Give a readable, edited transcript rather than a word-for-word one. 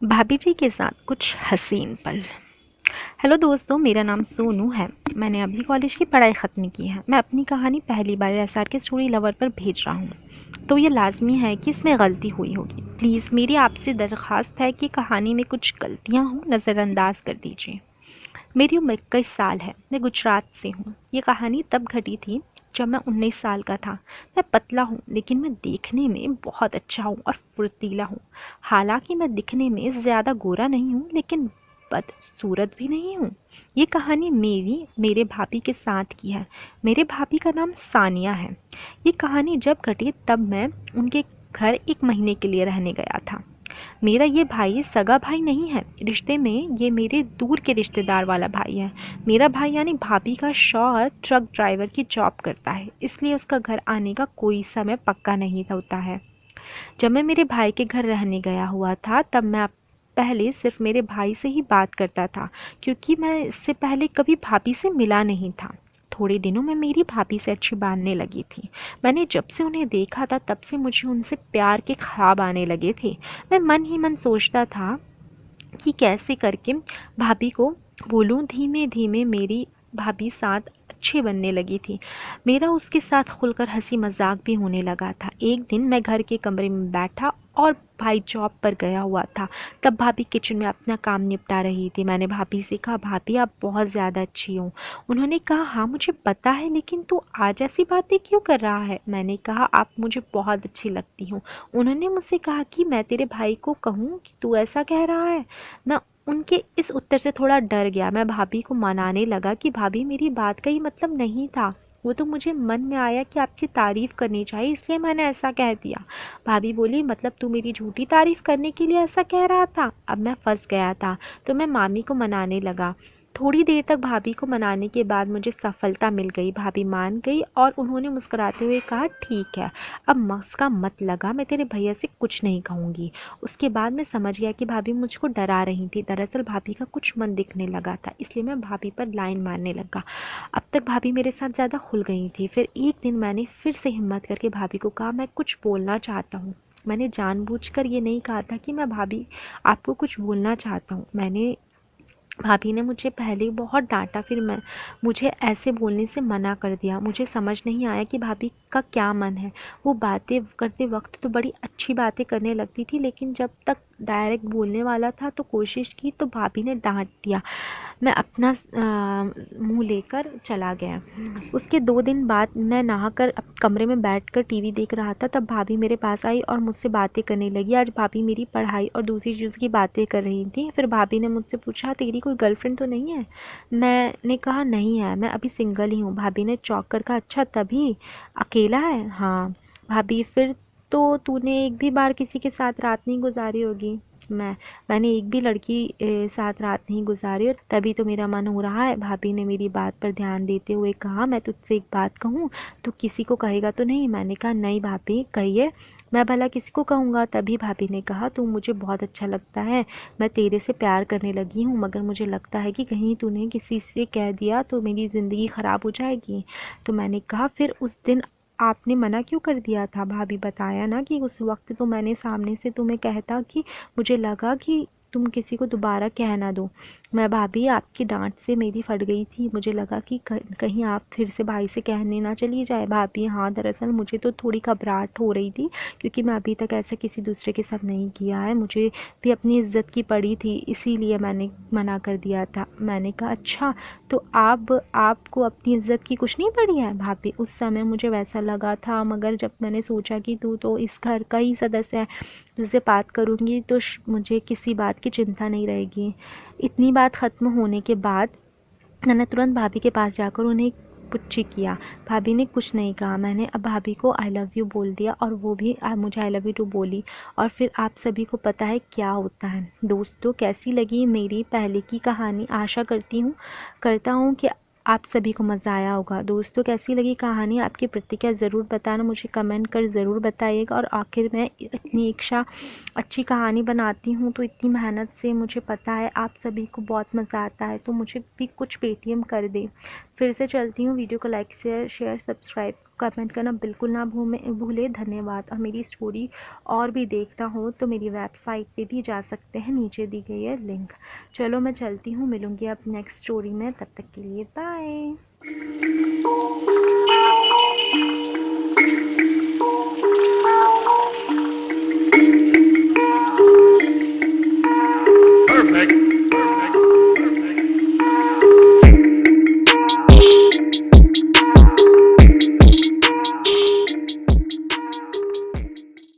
भाभी जी के साथ कुछ हसीन पल। हेलो दोस्तों, मेरा नाम सोनू है। मैंने अभी कॉलेज की पढ़ाई ख़त्म की है। मैं अपनी कहानी पहली बार एसआर के स्टोरी लवर पर भेज रहा हूँ, तो ये लाजमी है कि इसमें गलती हुई होगी। प्लीज़ मेरी आपसे दरख्वास्त है कि कहानी में कुछ गलतियाँ हों, नज़रअंदाज कर दीजिए। मेरी उम्र 21 साल है। मैं गुजरात से हूँ। ये कहानी तब घटी थी जब मैं 19 साल का था। मैं पतला हूँ, लेकिन मैं देखने में बहुत अच्छा हूँ और फुर्तीला हूँ। हालांकि मैं दिखने में ज़्यादा गोरा नहीं हूँ, लेकिन बदसूरत भी नहीं हूँ। ये कहानी मेरे भाभी के साथ की है। मेरे भाभी का नाम सानिया है। ये कहानी जब घटी तब मैं उनके घर 1 महीने के लिए रहने गया था। मेरा ये भाई सगा भाई नहीं है। रिश्ते में ये मेरे दूर के रिश्तेदार वाला भाई है। मेरा भाई यानी भाभी का शौहर ट्रक ड्राइवर की जॉब करता है, इसलिए उसका घर आने का कोई समय पक्का नहीं होता है। जब मैं मेरे भाई के घर रहने गया हुआ था, तब मैं पहले सिर्फ मेरे भाई से ही बात करता था, क्योंकि मैं इससे पहले कभी भाभी से मिला नहीं था। थोड़े दिनों में मेरी भाभी से अच्छी बांधने लगी थी। मैंने जब से उन्हें देखा था, तब से मुझे उनसे प्यार के ख्वाब आने लगे थे। मैं मन ही मन सोचता था कि कैसे करके भाभी को बोलूं। धीमे धीमे मेरी भाभी साथ अच्छे बनने लगी थी। मेरा उसके साथ खुलकर हंसी मजाक भी होने लगा था। एक दिन मैं घर के कमरे में बैठा और भाई जॉब पर गया हुआ था। तब भाभी किचन में अपना काम निपटा रही थी। मैंने भाभी से कहा, भाभी आप बहुत ज़्यादा अच्छी हो। उन्होंने कहा, हाँ मुझे पता है, लेकिन तू आज ऐसी बातें क्यों कर रहा है। मैंने कहा, आप मुझे बहुत अच्छी लगती हो। उन्होंने मुझसे कहा कि मैं तेरे भाई को कहूँ कि तू ऐसा कह रहा है। मैं उनके इस उत्तर से थोड़ा डर गया। मैं भाभी को मनाने लगा कि भाभी मेरी बात का ये मतलब नहीं था। वो तो मुझे मन में आया कि आपकी तारीफ़ करनी चाहिए, इसलिए मैंने ऐसा कह दिया। भाभी बोली, मतलब तू मेरी झूठी तारीफ़ करने के लिए ऐसा कह रहा था। अब मैं फंस गया था, तो मैं मामी को मनाने लगा। थोड़ी देर तक भाभी को मनाने के बाद मुझे सफलता मिल गई। भाभी मान गई और उन्होंने मुस्कुराते हुए कहा, ठीक है, अब मस्का मत लगा, मैं तेरे भैया से कुछ नहीं कहूँगी। उसके बाद मैं समझ गया कि भाभी मुझको डरा रही थी। दरअसल भाभी का कुछ मन दिखने लगा था, इसलिए मैं भाभी पर लाइन मारने लगा। अब तक भाभी मेरे साथ ज़्यादा खुल गई थी। फिर एक दिन मैंने फिर से हिम्मत करके भाभी को कहा, मैं कुछ बोलना चाहता हूँ। मैंने जानबूझकर ये नहीं कहा था कि मैं भाभी आपको कुछ बोलना चाहता हूँ। भाभी ने मुझे पहले बहुत डांटा, फिर मुझे ऐसे बोलने से मना कर दिया। मुझे समझ नहीं आया कि भाभी का क्या मन है। वो बातें करते वक्त तो बड़ी अच्छी बातें करने लगती थी, लेकिन जब तक डायरेक्ट बोलने वाला था तो कोशिश की, तो भाभी ने डांट दिया। मैं अपना मुंह लेकर चला गया। उसके 2 दिन बाद मैं नहाकर कमरे में बैठकर टीवी देख रहा था। तब भाभी मेरे पास आई और मुझसे बातें करने लगी। आज भाभी मेरी पढ़ाई और दूसरी चीज़ की बातें कर रही थी। फिर भाभी ने मुझसे पूछा, तेरी कोई गर्लफ्रेंड तो नहीं है। मैंने कहा, नहीं है, मैं अभी सिंगल ही हूँ। भाभी ने चौंक कर कहा, अच्छा तभी अकेला है। हाँ। भाभी, फिर तो तूने एक भी बार किसी के साथ रात नहीं गुजारी होगी। मैंने एक भी लड़की साथ रात नहीं गुजारी, और तभी तो मेरा मन हो रहा है। भाभी ने मेरी बात पर ध्यान देते हुए कहा, मैं तुझसे एक बात कहूँ, तो किसी को कहेगा तो नहीं। मैंने कहा, नहीं भाभी कहिए, मैं भला किसी को कहूँगा। तभी भाभी ने कहा, तू मुझे बहुत अच्छा लगता है, मैं तेरे से प्यार करने लगी हूँ, मगर मुझे लगता है कि कहीं तूने किसी से कह दिया तो मेरी ज़िंदगी ख़राब हो जाएगी। तो मैंने कहा, फिर उस दिन आपने मना क्यों कर दिया था। भाभी, बताया ना कि उस वक्त तो मैंने सामने से तुम्हें कहता कि मुझे लगा कि तुम किसी को दोबारा कह ना दो। मैं भाभी, आपकी डांट से मेरी फट गई थी। मुझे लगा कि कहीं आप फिर से भाई से कहने ना चली जाए। भाभी, हाँ दरअसल मुझे तो थोड़ी घबराहट हो रही थी, क्योंकि मैं अभी तक ऐसा किसी दूसरे के साथ नहीं किया है। मुझे भी अपनी इज्जत की पड़ी थी, इसीलिए मैंने मना कर दिया था। मैंने कहा, अच्छा, तो आपको अपनी इज्जत की कुछ नहीं पड़ी है। भाभी, उस समय मुझे वैसा लगा था, मगर जब मैंने सोचा कि तू तो इस घर का ही सदस्य है, तुझसे बात करूँगी तो मुझे किसी बात की चिंता नहीं रहेगी। इतनी बात ख़त्म होने के बाद मैंने तुरंत भाभी के पास जाकर उन्हें पुच्ची किया। भाभी ने कुछ नहीं कहा। मैंने अब भाभी को आई लव यू बोल दिया, और वो भी मुझे आई लव यू टू बोली। और फिर आप सभी को पता है क्या होता है। दोस्तों, कैसी लगी मेरी पहले की कहानी। आशा करता हूँ कि आप सभी को मज़ा आया होगा। दोस्तों, कैसी लगी कहानी, आपकी प्रतिक्रिया ज़रूर बताना, मुझे कमेंट कर ज़रूर बताइएगा। और आखिर मैं इतनी अच्छी कहानी बनाती हूँ, तो इतनी मेहनत से मुझे पता है आप सभी को बहुत मज़ा आता है, तो मुझे भी कुछ पेटीएम कर दें। फिर से चलती हूँ, वीडियो को लाइक शेयर सब्सक्राइब कमेंट करना बिल्कुल ना भूले। धन्यवाद। और मेरी स्टोरी और भी देखना हो तो मेरी वेबसाइट पे भी जा सकते हैं, नीचे दी गई है लिंक। चलो मैं चलती हूँ, मिलूँगी अब नेक्स्ट स्टोरी में, तब तक के लिए बाय।